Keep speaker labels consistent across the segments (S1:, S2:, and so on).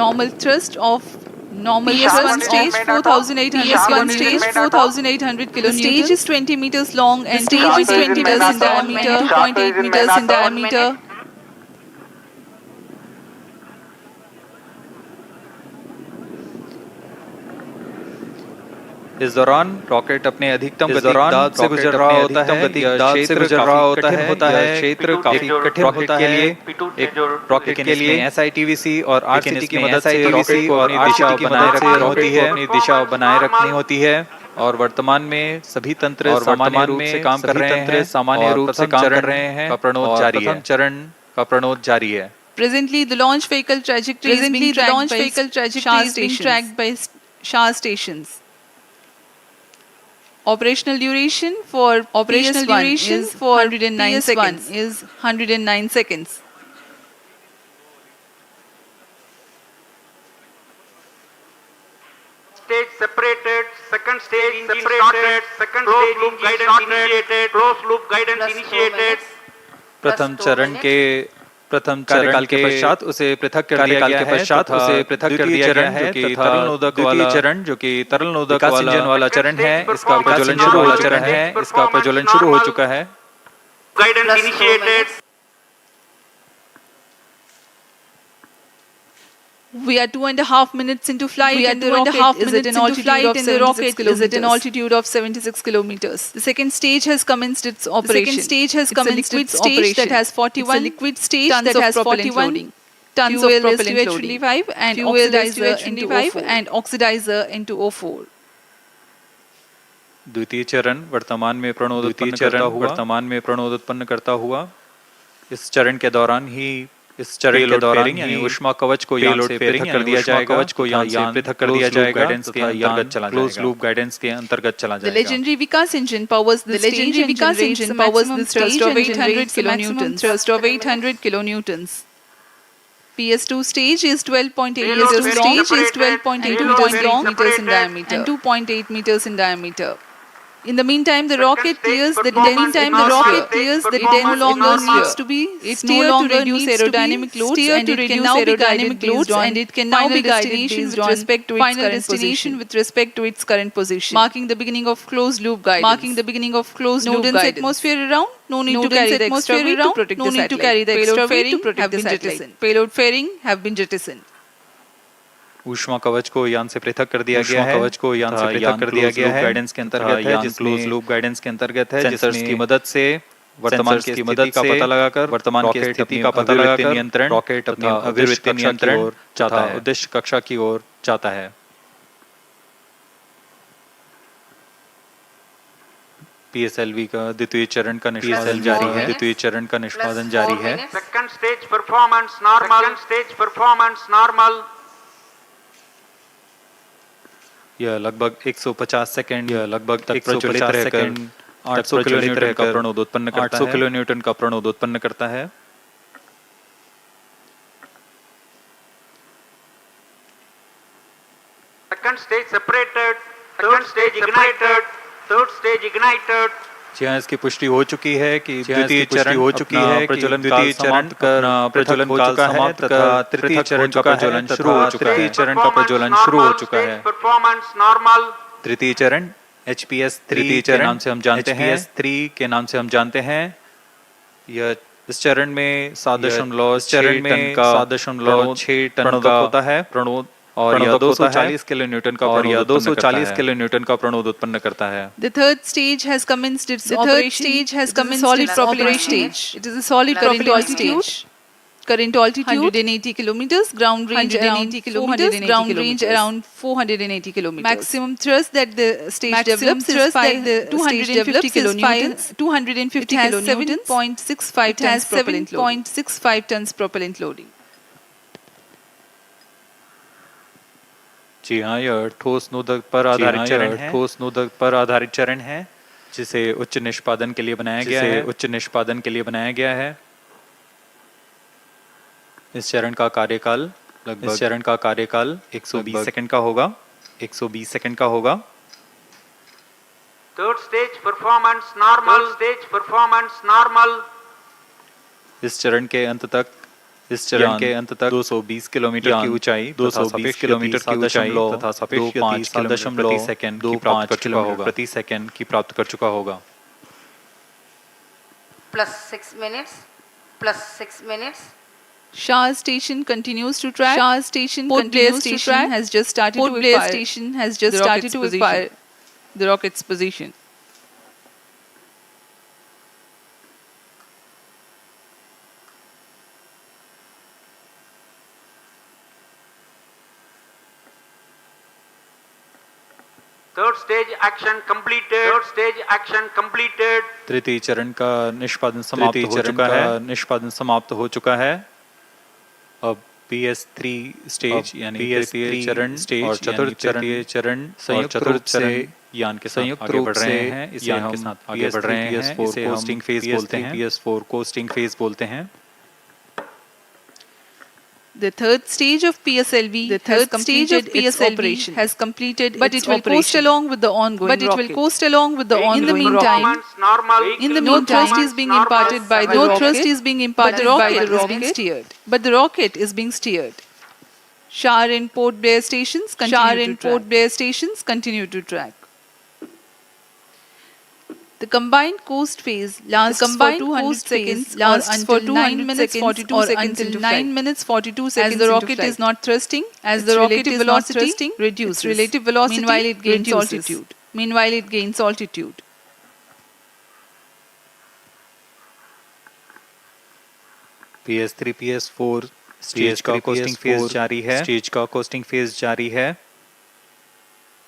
S1: normal thrust of normal
S2: PS1
S1: stage 4,800 kilonewtons. The stage is 20 meters long and stage is 20 meters in diameter, 2.8 meters in diameter.
S3: इस दौरान rocket अपने अधिकतम गति से गुजर रहा होता है, क्षेत्र काफी कठिन होता है, क्षेत्र काफी कठिन होता है। एक रॉकेट के लिए SITVC और RCT की मदद से रॉकेट को अपनी दिशा बनाए रखनी होती है और वर्तमान में सभी तंत्र सामान्य रूप से काम कर रहे हैं। प्रथम चरण का प्रणोद जारी है।
S1: Presently, the launch vehicle trajectory is being tracked by SHAR stations. Operational duration for PS1 is 109 seconds.
S2: Stage separated, second stage engine started, second stage loop guidance initiated, closed loop guidance initiated.
S3: प्रथम चरण के प्रथम कार्यकाल के पश्चात उसे पृथक कर दिया गया है, जो कि तरल नोदक वाला चरण, जो कि तरल नोदक वाला चरण है, इसका प्रज्वलन शुरू हो चुका है।
S2: Guidance initiated.
S1: We are 2.5 minutes into flight and the rocket is at an altitude of 76 kilometers. The second stage has commenced its operation. It's a liquid stage that has 41 tons of propellant loading and oxidizer into O4.
S3: द्वितीय चरण वर्तमान में प्रणोद उत्पन्न करता हुआ इस चरण के दौरान ही यानी ऊष्मा कवच को यहाँ से पृथक कर दिया जाएगा, गाइडेंस के अंतर्गत चला जाएगा, क्लोज लूप गाइडेंस के अंतर्गत चला जाएगा।
S1: The legendary Vikas engine powers the stage and generates the maximum thrust of 800 kilonewtons. PS2 stage is 12.8 meters long and 2.8 meters in diameter. In the meantime, the rocket clears the atmosphere. It no longer needs to be steered to reduce aerodynamic loads and it can now be guided with respect to its current position, marking the beginning of closed loop guidance. No dense atmosphere around, no need to carry the extra weight to protect the satellite. Payload fairing have been jettisoned.
S3: ऊष्मा कवच को यान से पृथक कर दिया गया है, गाइडेंस के अंतर्गत है, क्लोज लूप गाइडेंस के अंतर्गत है, जिसकी मदद से वर्तमान की स्थिति का पता लगाकर रॉकेट अपनी अभिवृत्ति नियंत्रण चाहता है, उद्देश्य कक्षा की ओर जाता है। PSLV का द्वितीय चरण का निष्पादन जारी है।
S2: Second stage performance normal.
S3: यह लगभग 150 सेकंड तक प्रज्वलित रहकर 800 किलोन्यूटन का प्रणोद उत्पन्न करता है।
S2: Second stage separated, third stage ignited.
S3: जहाँ इसकी पुष्टि हो चुकी है कि द्वितीय चरण प्रज्वलन काल समाप्त है तथा तृतीय चरण का प्रज्वलन शुरू हो चुका है। तृतीय चरण HPS-3 के नाम से हम जानते हैं। यह इस चरण में 7.6 टन का होता है प्रणोद और यह 240 किलोन्यूटन का प्रणोद उत्पन्न करता है।
S1: The third stage has commenced its solid propellant stage. It is a solid propellant stage. Current altitude 180 kilometers, ground range around 480 kilometers. Maximum thrust that the stage develops is 250 kilonewtons. 7.65 tons propellant loading.
S3: जी हाँ, यह ठोस नोदक पर आधारित चरण है जिसे उच्च निष्पादन के लिए बनाया गया है। इस चरण का कार्यकाल 120 सेकंड का होगा।
S2: Third stage performance normal.
S3: इस चरण के अंत तक इस चरण के अंत तक 220 किलोमीटर की ऊंचाई 220 किलोमीटर की ऊंचाई तथा सापेक्ष गति 7.5 प्रति सेकंड की प्राप्त कर चुका होगा प्रति सेकंड की प्राप्त कर चुका होगा।
S4: +6 minutes, +6 minutes.
S1: SHAR station continues to track. SHAR station Port Blair station has just started to fire. Port Blair station has just started to fire the rocket's position.
S2: Third stage action completed. Third stage action completed.
S3: तृतीय चरण का निष्पादन समाप्त हो चुका है। अब PS3 stage यानी तृतीय चरण स्टेज और चतुर्थ चरण संयुक्त रूप से यान के संयुक्त रूप से हैं। इसे हम आगे बढ़ रहे हैं। इसे कोस्टिंग फेज बोलते हैं। PS4 कोस्टिंग फेज बोलते हैं।
S1: The third stage of PSLV has completed its operation. But it will coast along with the ongoing rocket. In the meantime, no thrust is being imparted by the rocket. But the rocket is being steered. SHAR and Port Blair stations continue to track. The combined coast phase lasts for 200 seconds or until 9 minutes 42 seconds into flight. As the rocket is not thrusting, its relative velocity reduces. Meanwhile, it gains altitude.
S3: PS3 PS4 stage का costing phase जारी है।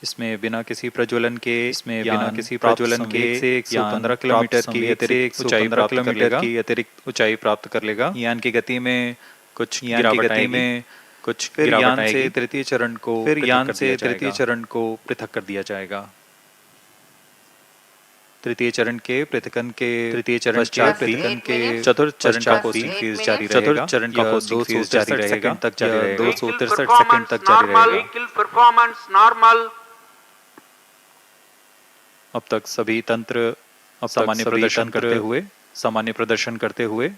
S3: इसमें बिना किसी प्रज्वलन के 115 kilometre की अतिरिक्त ऊंचाई प्राप्त कर लेगा। यान की गति में कुछ गिरावट आएगी। फिर यान से तृतीय चरण को पृथक कर दिया जाएगा। तृतीय चरण के चतुर्थ चरण का कोस्टिंग फेज जारी रहेगा। 263 सेकंड तक जारी रहेगा। अब तक सभी तंत्र सामान्य प्रदर्शन करते हुए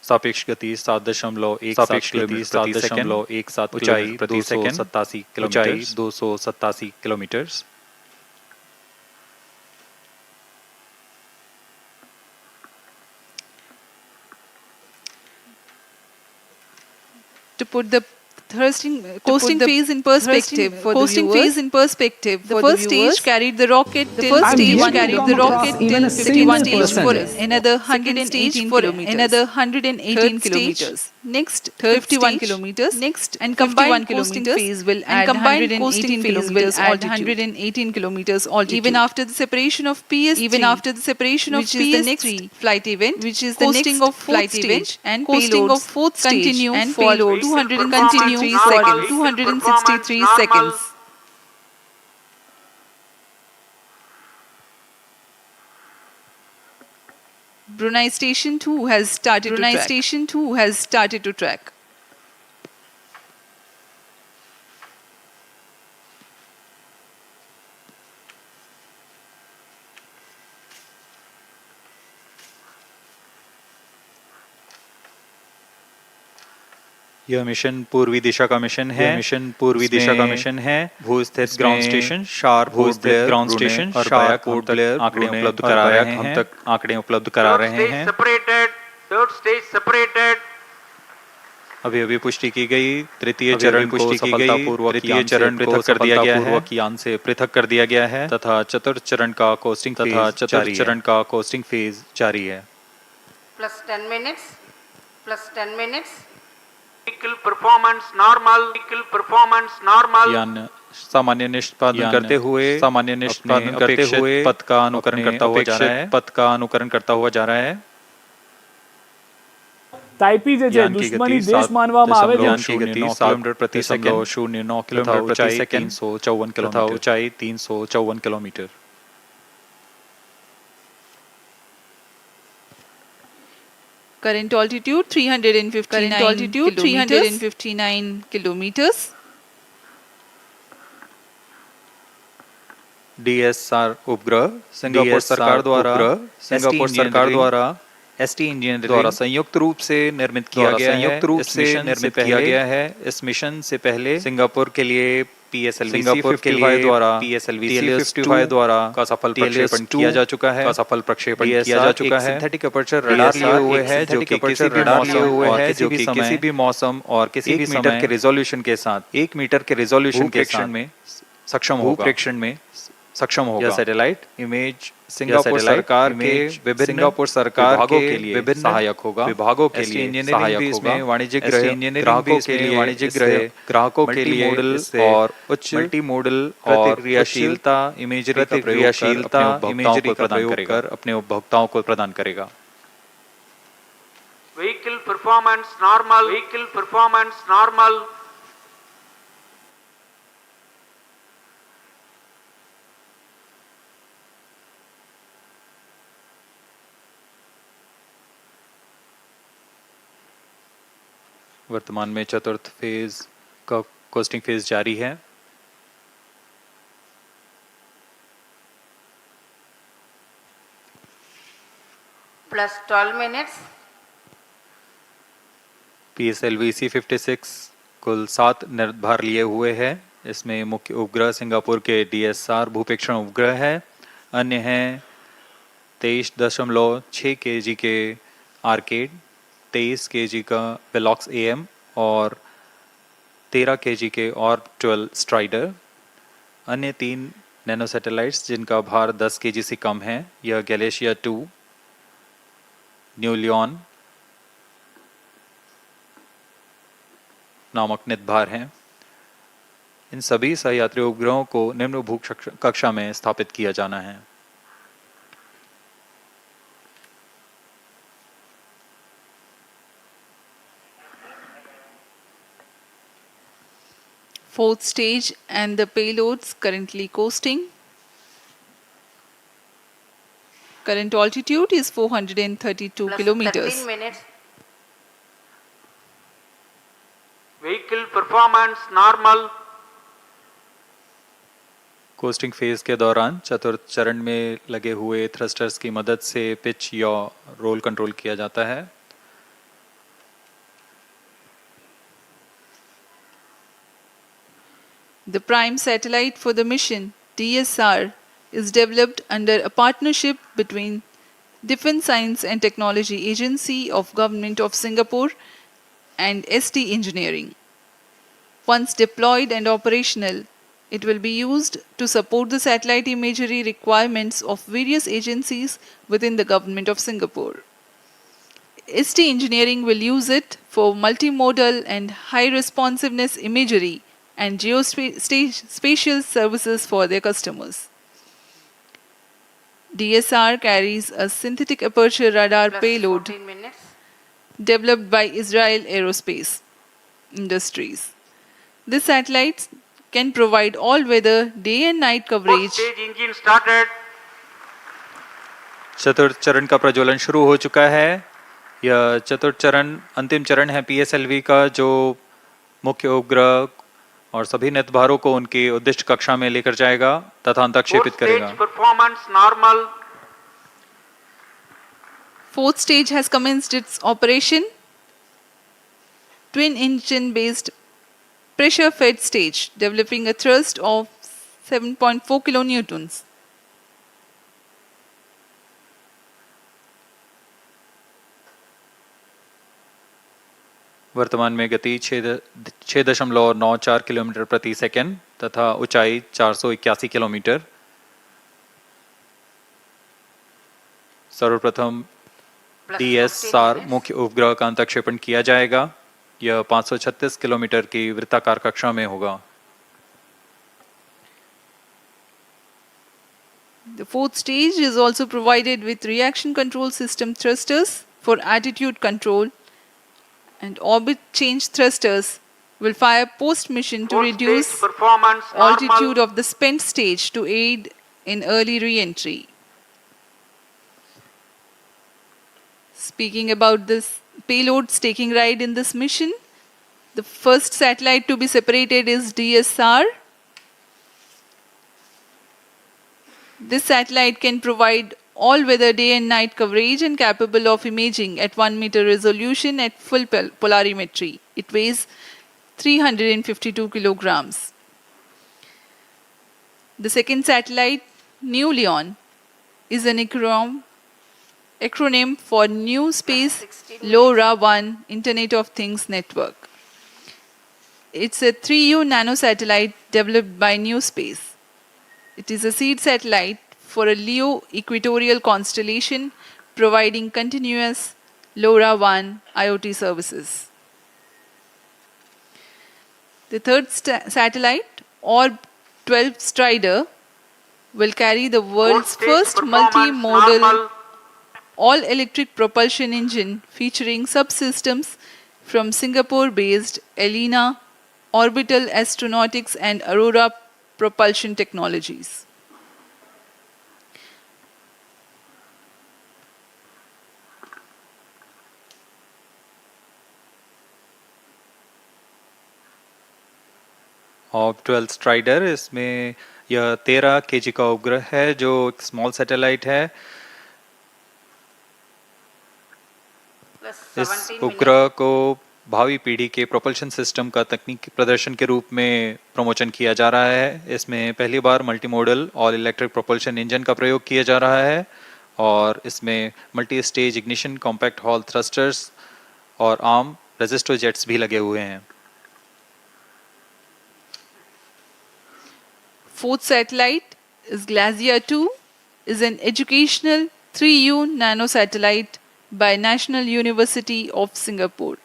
S3: सापेक्ष गति 7.17 किलोमीटर प्रति सेकंड, ऊंचाई 287 kilometre.
S1: To put the coasting phase in perspective, the first stage carried the rocket till 51 stage for another 118 kilometers. Next 51 kilometers. Next and combined coasting phase will add 118 kilometers altitude. Even after the separation of PS3, which is the next flight event, which is the coasting of flight stage and coasting of fourth stage continue and payload 263 seconds. Brunei Station 2 has started to track.
S3: यह mission पूर्वी दिशा का mission है। भूस्थित ground station शार port Blair आंकड़े उपलब्ध करा रहे हैं। अभी पुष्टि की गई तृतीय चरण को सफलतापूर्वक यान से पृथक कर दिया गया है तथा चतुर्थ चरण का कोस्टिंग फेज जारी है।
S4: +10 minutes.
S2: Vehicle performance normal.
S3: यान सामान्य निष्पादन करते हुए पथ का अनुकरण करता हुआ जा रहा है।
S5: તાઇપી જે દુશ્મની દેશ માનવામાં આવે છે।
S3: यान की गति 9 किलोमीटर प्रति second, 354 kilometre.
S1: Current altitude 359 kilometers.
S3: DSR उपग्रह सिंगापुर सरकार द्वारा एसटी इंजीनियरिंग द्वारा संयुक्त रूप से निर्मित किया गया है। इस मिशन से पहले सिंगापुर के लिए PSLV-C55 द्वारा PSLV-C55 द्वारा का सफल प्रक्षेपण किया जा चुका है। सिंथेटिक अपर्चर रडार लिए हुए है जो कि किसी भी मौसम और किसी भी मीटर के रिजोल्यूशन के साथ 1 मीटर के रिजोल्यूशन के साथ में सक्षम होगा। यह सैटेलाइट इमेज सिंगापुर सरकार के विभिन्न विभागों के लिए सहायक होगा। विभागों के लिए इंजीनियरिंग इसमें वाणिज्यिक ग्राहकों के लिए और उच्च मल्टी मॉडल प्रतिक्रियाशीलता इमेजरी का प्रयोग कर अपने उपभोक्ताओं को प्रदान करेगा।
S2: Vehicle performance normal.
S3: वर्तमान में चतुर्थ फेज का कोस्टिंग फेज जारी है।
S4: plus 12 minutes,
S3: PSLV-C56 कुल 7 निर्धार लिए हुए है। इसमें मुख्य उपग्रह सिंगापुर के DSR भूपेक्षण उपग्रह है। अन्य हैं 23.6 kg के आर्केड, 23 kg का वेलॉक्स AM और 13 kg के ऑर्बिटल स्ट्राइडर। अन्य 3 नैनो सैटेलाइट्स जिनका भार 10 kg से कम है, यह गैलेशिया 2, न्यू लियोन नामक निर्धार हैं। इन सभी सहयात्री उपग्रहों को निम्न भू कक्षा में स्थापित किया जाना है।
S1: Fourth stage and the payloads currently coasting. Current altitude is 432
S4: plus
S1: kilometers.
S4: 13 minutes,
S2: Vehicle performance normal.
S3: Costing phase के दौरान चतुर्थ चरण में लगे हुए थ्रस्टर्स की मदद से पिच या रोल कंट्रोल किया जाता है।
S1: The prime satellite for the mission, DSR, is developed under a partnership between Defence Science and Technology Agency of Government of Singapore and ST Engineering. Once deployed and operational, it will be used to support the satellite imagery requirements of various agencies within the Government of Singapore. ST Engineering will use it for multimodal and high responsiveness imagery and geospatial services for their customers. DSR carries a synthetic aperture radar
S4: plus
S1: payload
S4: 14 minutes,
S1: developed by Israel Aerospace Industries. This satellite can provide all-weather day and night
S2: Fourth
S1: coverage.
S2: stage engine started.
S3: चतुर्थ चरण का प्रज्वलन शुरू हो चुका है। यह चतुर्थ चरण अंतिम चरण है PSLV का, जो मुख्य उपग्रह और सभी निर्धारों को उनकी उद्दिष्ट कक्षा में लेकर जाएगा तथा अंतक्षेपित
S2: Fourth
S3: करेगा।
S2: stage performance normal.
S1: Fourth stage has commenced its operation. Twin engine based pressure fed stage developing a thrust of 7.4 kilonewtons.
S3: वर्तमान में गति 6.94 किलोमीटर प्रति सेकंड तथा ऊंचाई 481 किलोमीटर। सर्वप्रथम
S4: plus
S3: DSR
S4: 15 minutes,
S3: मुख्य उपग्रह का अंतक्षेपण किया जाएगा। यह 536 किलोमीटर की वृत्ताकार कक्षा में होगा।
S1: The fourth stage is also provided with reaction control system thrusters for attitude control, and orbit change thrusters will fire post-mission to
S2: Fourth
S1: reduce
S2: stage performance
S1: altitude
S2: normal.
S1: of the spent stage to aid in early re-entry. Speaking about this payloads taking ride in this mission, the first satellite to be separated is DSR. This satellite can provide all-weather day and night coverage and capable of imaging at 1 meter resolution at full polarimetry. It weighs 352 kilograms. The second satellite, New Leon, is an acronym for New Space LoRaWAN Internet of Things Network. It's a 3U nanosatellite developed by New Space. It is a seed satellite for a LEO equatorial constellation providing continuous LoRaWAN IoT services. The third satellite, Orb 12 Strider, will carry the world's first multimodal all-electric propulsion engine featuring subsystems from Singapore-based ELINA, Orbital Astronautics and Aurora Propulsion Technologies.
S3: ऑर्ब 12 strider, इसमें यह 13 kg का उपग्रह है जो एक small satellite है।
S4: plus
S3: इस
S4: 17
S3: उपग्रह को भावी पीढ़ी के प्रोपल्शन सिस्टम का तकनीकी प्रदर्शन के रूप में प्रमोशन किया जा रहा है। इसमें पहली बार multimodal all electric propulsion engine का प्रयोग किया जा रहा है और इसमें multi stage ignition, compact hall thrusters और आर्म रेजिस्टर जेट्स भी लगे हुए हैं।
S1: Fourth satellite is Glacier 2, is an educational 3U nanosatellite by National University of Singapore.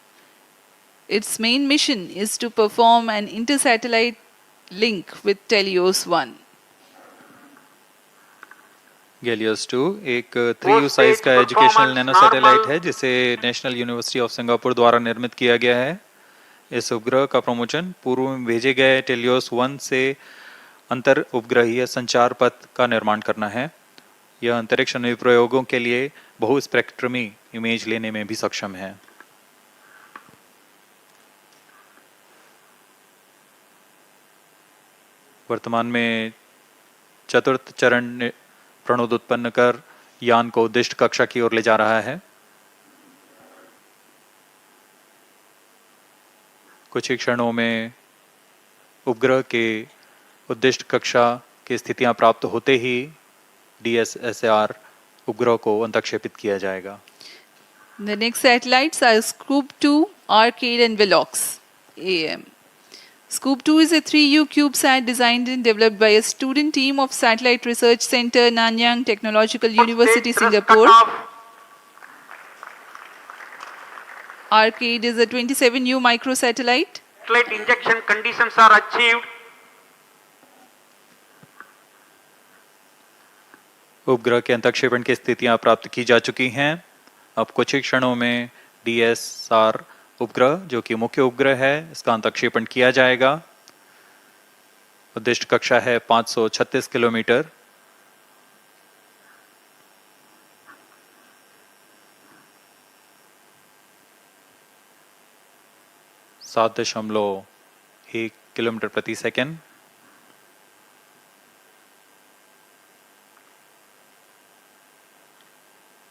S1: Its main mission is to perform an inter-satellite link with Telios 1.
S3: गैलियस 2 एक 3U size का educational nano satellite है जिसे national university of Singapore द्वारा निर्मित किया गया है। इस उपग्रह का प्रमोशन पूर्व में भेजे गए टेलियोस 1 से अंतर उपग्रहीय संचार पथ का निर्माण करना है। यह अंतरिक्ष अनुप्रयोगों के लिए बहुस्पेक्ट्रमी इमेज लेने में भी सक्षम है। वर्तमान में चतुर्थ चरण प्रणोद उत्पन्न कर यान को उद्दिष्ट कक्षा की ओर ले जा रहा है। कुछ ही क्षणों में उपग्रह के उद्दिष्ट कक्षा की स्थितियां प्राप्त होते ही DSSR उपग्रह को अंतक्षेपित किया जाएगा।
S1: The next satellites are Scoop 2, Arcade and Velox AM. Scoop 2 is a 3U CubeSat designed and developed by a student team of Satellite Research Center, Nanyang Technological University, Singapore. Arcade is a 27U microsatellite.
S2: Satellite injection conditions are achieved.
S3: उपग्रह के अंतक्षेपण की स्थितियां प्राप्त की जा चुकी हैं। अब कुछ ही क्षणों में DSR उपग्रह जो कि मुख्य उपग्रह है इसका अंतक्षेपण किया जाएगा। उद्दिष्ट कक्षा है 536 किलोमीटर। सात 7.1 किलोमीटर प्रति second.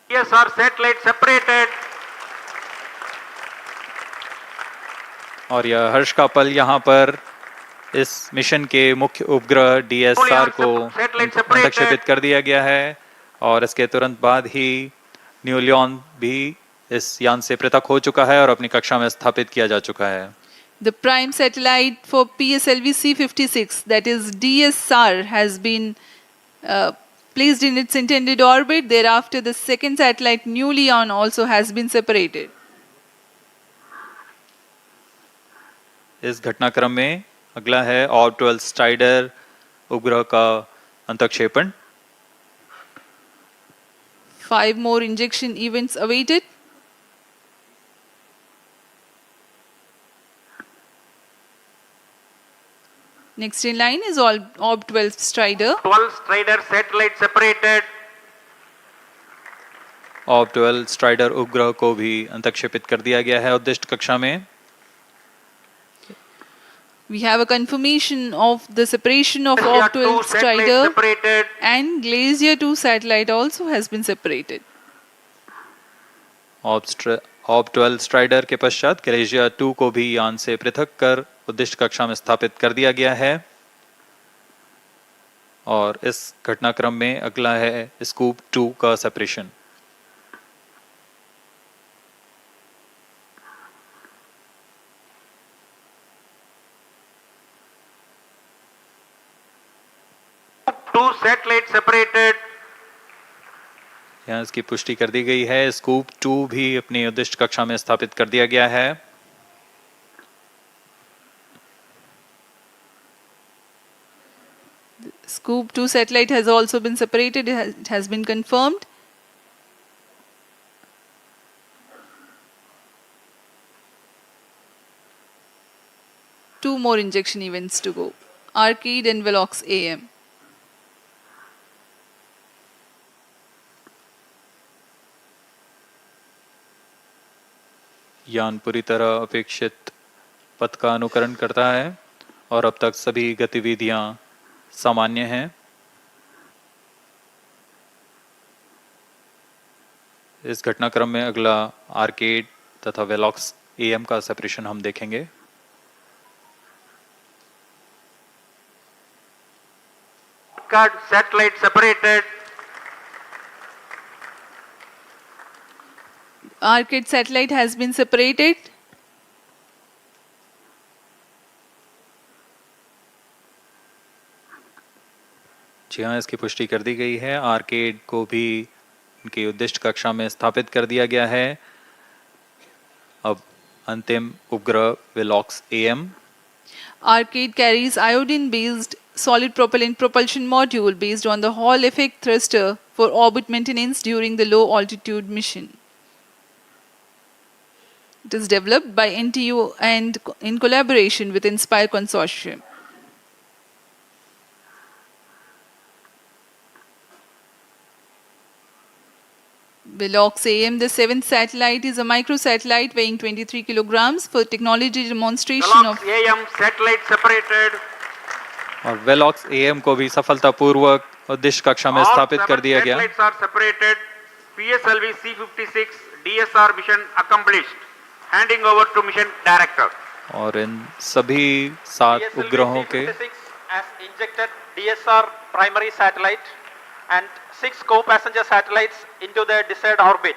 S2: Yes, our satellite separated.
S3: और यह हर्ष का पल यहाँ पर इस मिशन के मुख्य उपग्रह DSR को अंतक्षेपित कर दिया गया है और इसके तुरंत बाद ही न्यू लियोन भी इस यान से पृथक हो चुका है और अपनी कक्षा में स्थापित किया जा चुका है।
S1: The prime satellite for PSLV-C56, that is DSR, has been placed in its intended orbit. Thereafter, the second satellite, New Leon, also has been separated.
S3: इस घटनाक्रम में अगला है ऑर्ब 12 स्ट्राइडर उपग्रह का अंतक्षेपण।
S1: 5 more injection events awaited. Next in line is Orb 12 Strider.
S2: 12 Strider satellite separated.
S3: ऑर्ब 12 strider उपग्रह को भी अंतक्षेपित कर दिया गया है उद्दिष्ट कक्षा में।
S1: We have a confirmation of the separation of
S2: Glacier
S1: Orb 12
S2: 2 satellite
S1: Strider
S2: separated.
S1: and Glacier 2 satellite also has been separated.
S3: ऑर्ब 12 strider के पश्चात ग्लेशियर 2 को भी यान से पृथक कर उद्दिष्ट कक्षा में स्थापित कर दिया गया है और इस घटनाक्रम में अगला है स्कूप 2 का सेपरेशन।
S2: Two satellites separated.
S3: यहाँ इसकी पुष्टि कर दी गई है। स्कूप 2 भी अपनी उद्दिष्ट कक्षा में स्थापित कर दिया गया है।
S1: Scoop 2 satellite has also been separated. It has been confirmed. Two more injection events to go. Arcade and Velox AM.
S3: यान पूरी तरह अपेक्षित पथ का अनुकरण करता है और अब तक सभी गतिविधियां सामान्य हैं। इस घटनाक्रम में अगला आर्केड तथा वेलॉक्स एएम का सेपरेशन हम देखेंगे।
S2: Satellite separated.
S1: Arcade satellite has been separated.
S3: जी हाँ, इसकी पुष्टि कर दी गई है। आर्केड को भी उनकी उद्दिष्ट कक्षा में स्थापित कर दिया गया है। अब अंतिम उपग्रह Velox am.
S1: Arcade carries iodine-based solid propellant propulsion module based on the Hall effect thruster for orbit maintenance during the low altitude mission. It is developed by NTU and in collaboration with Inspire Consortium. Velox AM, the seventh satellite, is a microsatellite weighing 23 kilograms for technology demonstration of
S2: Velox AM satellite separated.
S3: और Velox am को भी सफलतापूर्वक उद्दिष्ट कक्षा में स्थापित कर दिया गया।
S2: Satellites are separated. PSLV-C56 DSR mission accomplished. Handing over to mission director.
S3: और इन सभी 7 उपग्रहों के
S6: has injected DSR primary satellite and 6 co-passenger satellites into their desired orbit.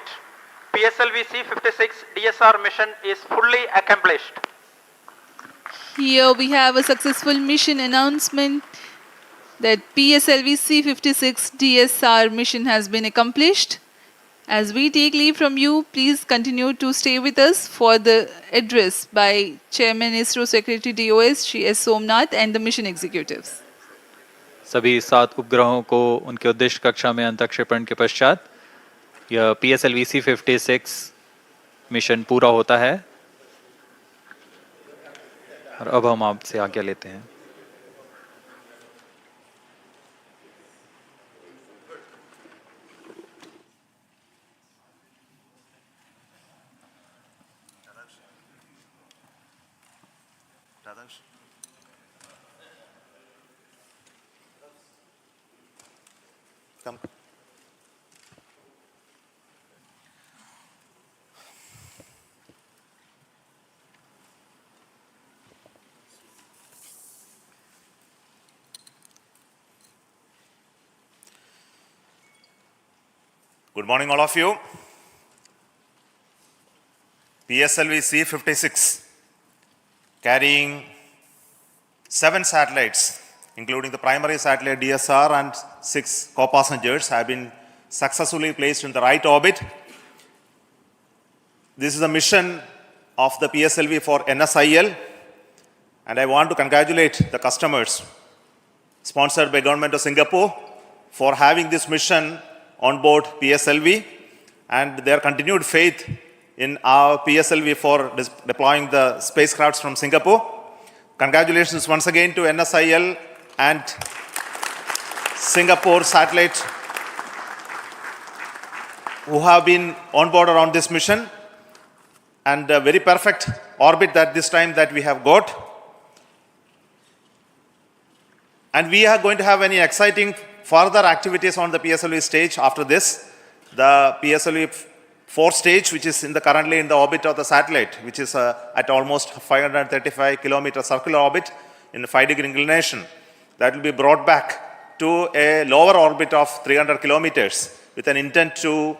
S6: PSLV-C56 DSR mission is fully accomplished.
S1: Here we have a successful mission announcement that PSLV-C56 DSR mission has been accomplished. As we take leave from you, please continue to stay with us for the address by Chairman ISRO Secretary DOS Shri S. Somnath and the mission executives.
S3: सभी 7 उपग्रहों को उनके उद्दिष्ट कक्षा में अंतःक्षेपण के पश्चात यह PSLV-C56 मिशन पूरा होता है और अब हम आपसे आज्ञा लेते हैं।
S7: Come. Good morning, all of you. PSLV-C56, carrying 7 satellites, including the primary satellite DSR and 6 co-passengers, have been successfully placed in the right orbit. This is a mission of the PSLV for NSIL, and I want to congratulate the customers, sponsored by Government of Singapore, for having this mission on board PSLV and their continued faith in our PSLV for deploying the spacecrafts from Singapore. Congratulations once again to NSIL and Singapore satellite who have been on board around this mission, and a very perfect orbit that this time that we have got. And we are going to have any exciting further activities on the PSLV stage after this. The PSLV-4 stage, which is currently in the orbit of the satellite, which is at almost 535 kilometer circular orbit in a 5-degree inclination, that will be brought back to a lower orbit of 300 kilometers with an intent to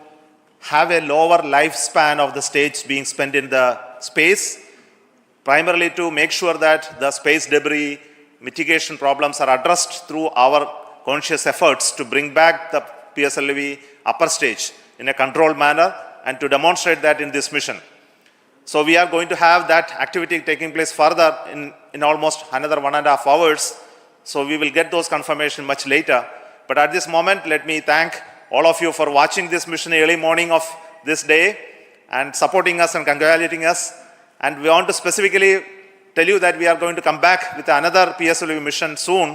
S7: have a lower lifespan of the stage being spent in the space, primarily to make sure that the space debris mitigation problems are addressed through our conscious efforts to bring back the PSLV upper stage in a controlled manner and to demonstrate that in this mission. So we are going to have that activity taking place further in almost another 1.5 hours. So we will get those confirmation much later. But at this moment, let me thank all of you for watching this mission early morning of this day and supporting us and congratulating us. And we want to specifically tell you that we are going to come back with another PSLV mission soon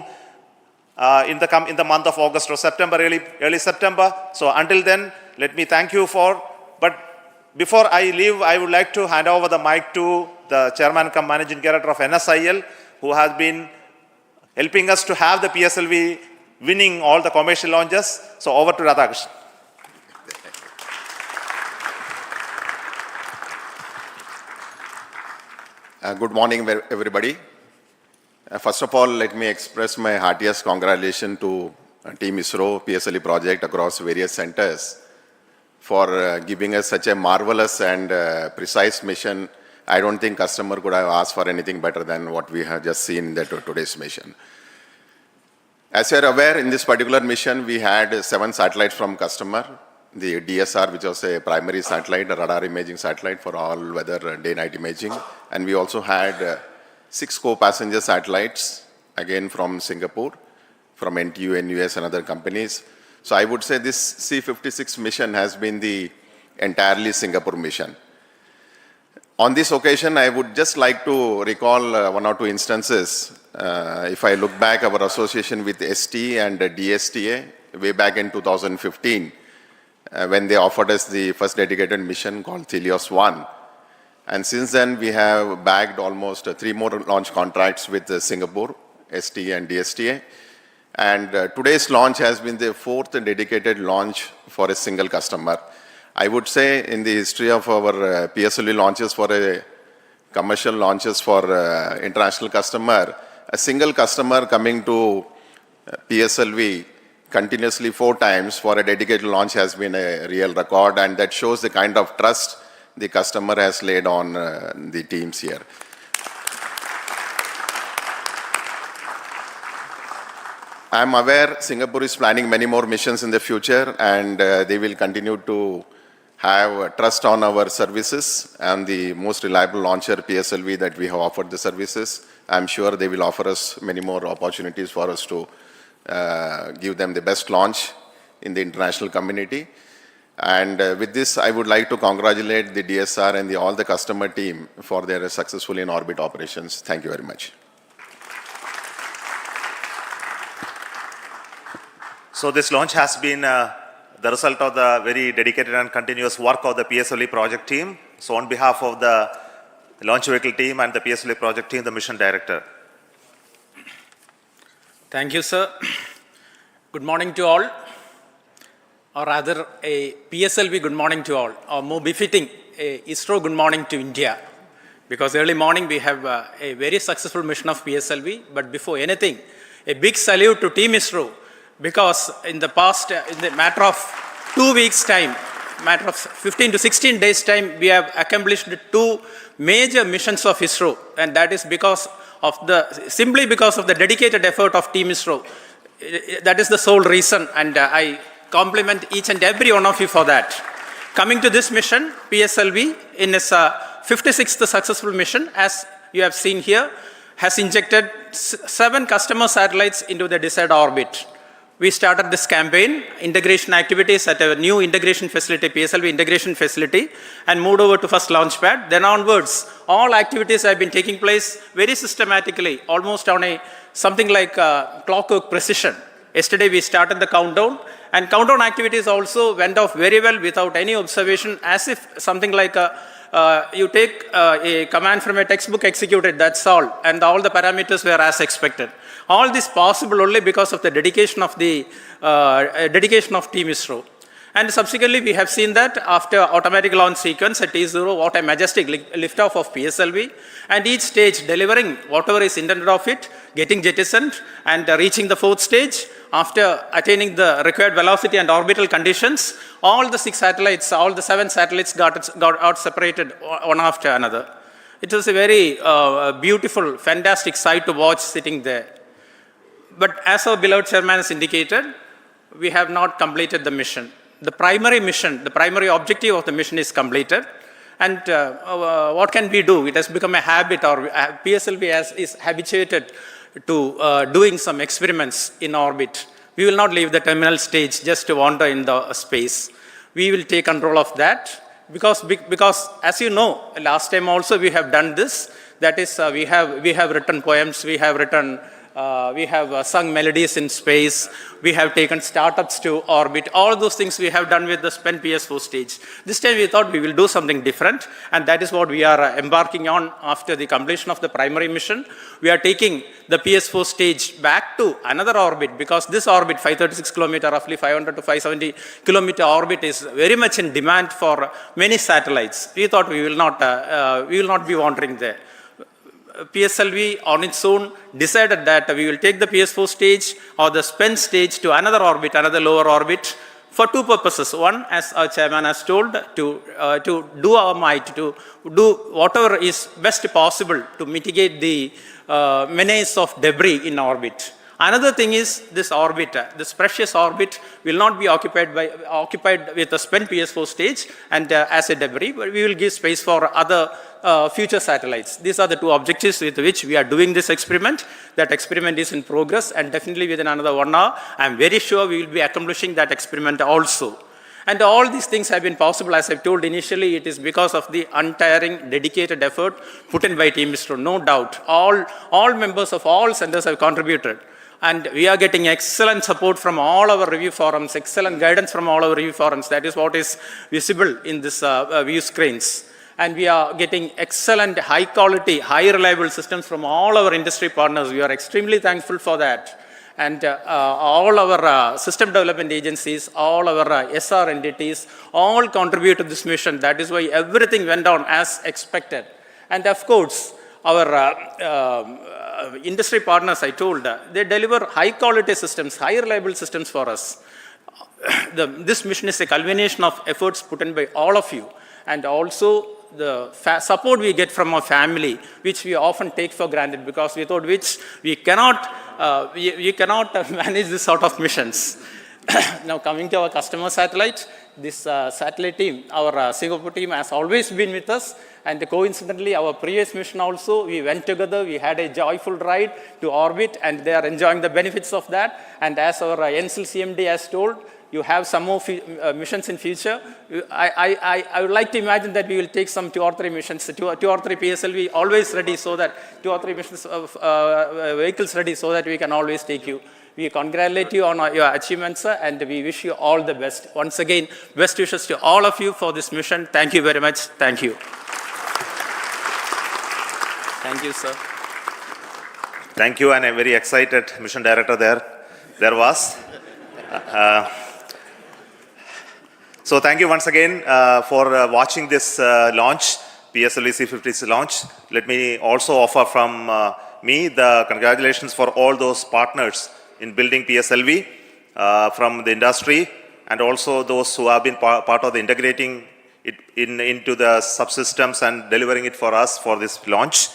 S7: in the month of August or September, early September. So until then, let me thank you but before I leave, I would like to hand over the mic to the Chairman cum Managing Director of NSIL, who has been helping us to have the PSLV winning all the commercial launches. So over to Radhakrishnan.
S8: Good morning, everybody. First of all, let me express my heartiest congratulations to Team ISRO PSLV project across various centers for giving us such a marvelous and precise mission. I don't think customer could have asked for anything better than what we have just seen in today's mission. As you are aware, in this particular mission, we had 7 satellites from customer. The DSR, which was a primary satellite, a radar imaging satellite for all weather day-night imaging. And we also had 6 co-passenger satellites, again from Singapore, from NTU, NUS and other companies. So I would say this C56 mission has been the entirely Singapore mission. On this occasion, I would just like to recall 1 or 2 instances. If I look back, our association with ST and DSTA way back in 2015, when they offered us the first dedicated mission called Helios 1. And since then, we have bagged almost 3 more launch contracts with Singapore, ST and DSTA. And today's launch has been the 4th dedicated launch for a single customer. I would say in the history of our PSLV launches for a commercial launches for international customer, a single customer coming to PSLV continuously 4 times for a dedicated launch has been a real record, and that shows the kind of trust the customer has laid on the teams here. I'm aware Singapore is planning many more missions in the future, and they will continue to have trust on our services and the most reliable launcher PSLV that we have offered the services. I'm sure they will offer us many more opportunities for us to give them the best launch in the international community. And with this, I would like to congratulate the DSR and all the customer team for their successful in-orbit operations. Thank you very much.
S7: So this launch has been the result of the very dedicated and continuous work of the PSLV project team. So on behalf of the launch vehicle team and the PSLV project team, the mission director.
S9: Thank you, sir. Good morning to all, or rather a PSLV good morning to all, or more befitting, a ISRO good morning to India. Because early morning we have a very successful mission of PSLV, but before anything, a big salute to Team ISRO, because in the past, in the matter of 2 weeks' time, matter of 15 to 16 days' time, we have accomplished 2 major missions of ISRO, and that is simply because of the dedicated effort of Team ISRO. That is the sole reason, and I compliment each and every one of you for that. Coming to this mission, PSLV, in its 56th successful mission, as you have seen here, has injected 7 customer satellites into the desired orbit. We started this campaign, integration activities at a new integration facility, PSLV integration facility, and moved over to first launch pad. Then onwards, all activities have been taking place very systematically, almost on something like clockwork precision. Yesterday we started the countdown, and countdown activities also went off very well without any observation, as if something like you take a command from a textbook, execute it, that's all, and all the parameters were as expected. All this possible only because of the dedication of Team ISRO. And subsequently, we have seen that after automatic launch sequence at T0, what a majestic liftoff of PSLV, and each stage delivering whatever is intended of it, getting jettisoned, and reaching the fourth stage. After attaining the required velocity and orbital conditions, all the 6 satellites, all the 7 satellites got out separated one after another. It was a very beautiful, fantastic sight to watch sitting there. But as our beloved chairman has indicated, we have not completed the mission. The primary mission, the primary objective of the mission is completed. And what can we do? It has become a habit, or PSLV is habituated to doing some experiments in orbit. We will not leave the terminal stage just to wander in the space. We will take control of that because as you know, last time also we have done this. That is, we have written poems, we have sung melodies in space, we have taken startups to orbit. All those things we have done with the spent PS4 stage. This time we thought we will do something different, and that is what we are embarking on after the completion of the primary mission. We are taking the PS4 stage back to another orbit, because this orbit, 536 kilometer, roughly 500 to 570 kilometer orbit, is very much in demand for many satellites. We thought we will not be wandering there. PSLV on its own decided that we will take the PS4 stage or the spent stage to another orbit, another lower orbit, for 2 purposes. One, as our chairman has told, to do our might, to do whatever is best possible to mitigate the menace of debris in orbit. Another thing is this orbit, this precious orbit will not be occupied with a spent PS4 stage and as a debris, but we will give space for other future satellites. These are the 2 objectives with which we are doing this experiment. That experiment is in progress, and definitely within another 1 hour, I am very sure we will be accomplishing that experiment also. And all these things have been possible, as I've told initially, it is because of the untiring, dedicated effort put in by Team ISRO, no doubt. All members of all centers have contributed. And we are getting excellent support from all our review forums, excellent guidance from all our review forums. That is what is visible in this view screens. And we are getting excellent, high quality, high reliable systems from all our industry partners. We are extremely thankful for that. And all our system development agencies, all our SR entities, all contribute to this mission. That is why everything went on as expected. And of course, our industry partners, I told, they deliver high quality systems, high reliable systems for us. This mission is a culmination of efforts put in by all of you, and also the support we get from our family, which we often take for granted, because without which we cannot manage this sort of missions. Now coming to our customer satellite, this satellite team, our Singapore team, has always been with us. And coincidentally, our previous mission also, we went together, we had a joyful ride to orbit, and they are enjoying the benefits of that. And as our NCL CMD has told, you have some more missions in future. I would like to imagine that we will take some 2 or 3 missions, 2 or 3 PSLV always ready, so that 2 or 3 missions of vehicles ready, so that we can always take you. We congratulate you on your achievements, sir, and we wish you all the best. Once again, best wishes to all of you for this mission. Thank you very much. Thank you. Thank you, sir.
S7: Thank you, and I'm very excited, Mission Director there was. So thank you once again for watching this launch, PSLV-C56 launch. Let me also offer from me the congratulations for all those partners in building PSLV from the industry, and also those who have been part of the integrating it into the subsystems and delivering it for us for this launch.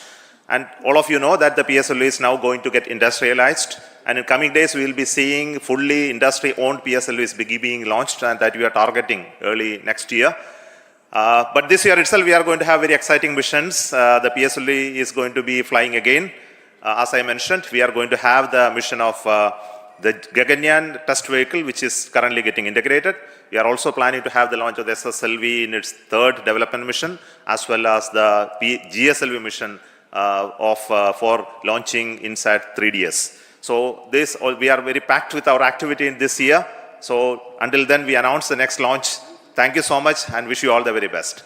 S7: And all of you know that the PSLV is now going to get industrialized, and in coming days we will be seeing fully industry-owned PSLVs being launched, and that we are targeting early next year. But this year itself we are going to have very exciting missions. The PSLV is going to be flying again. As I mentioned, we are going to have the mission of the Gaganyaan test vehicle, which is currently getting integrated. We are also planning to have the launch of the SSLV in its 3rd development mission, as well as the GSLV mission for launching INSAT 3DS. So we are very packed with our activity in this year. So until then, we announce the next launch. Thank you so much, and wish you all the very best.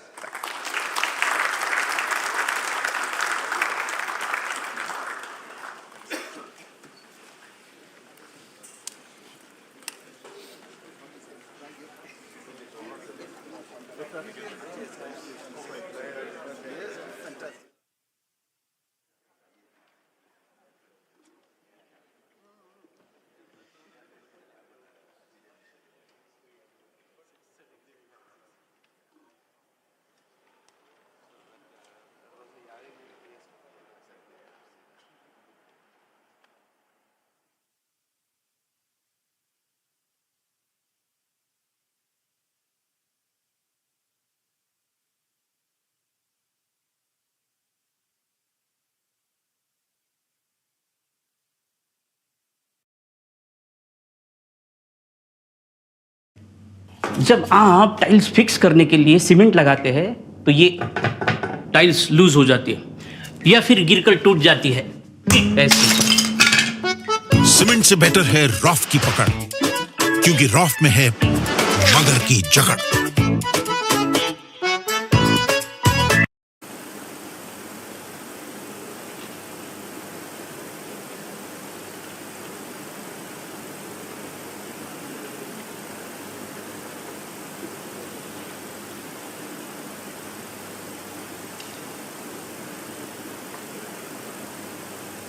S10: जब आप tiles fix करने के लिए cement लगाते हैं तो ये tiles loose हो जाती है या फिर गिरकर टूट जाती है ऐसे।
S11: सीमेंट से बेटर है रॉफ की पकड़, क्योंकि रॉफ में है मगर की जकड़।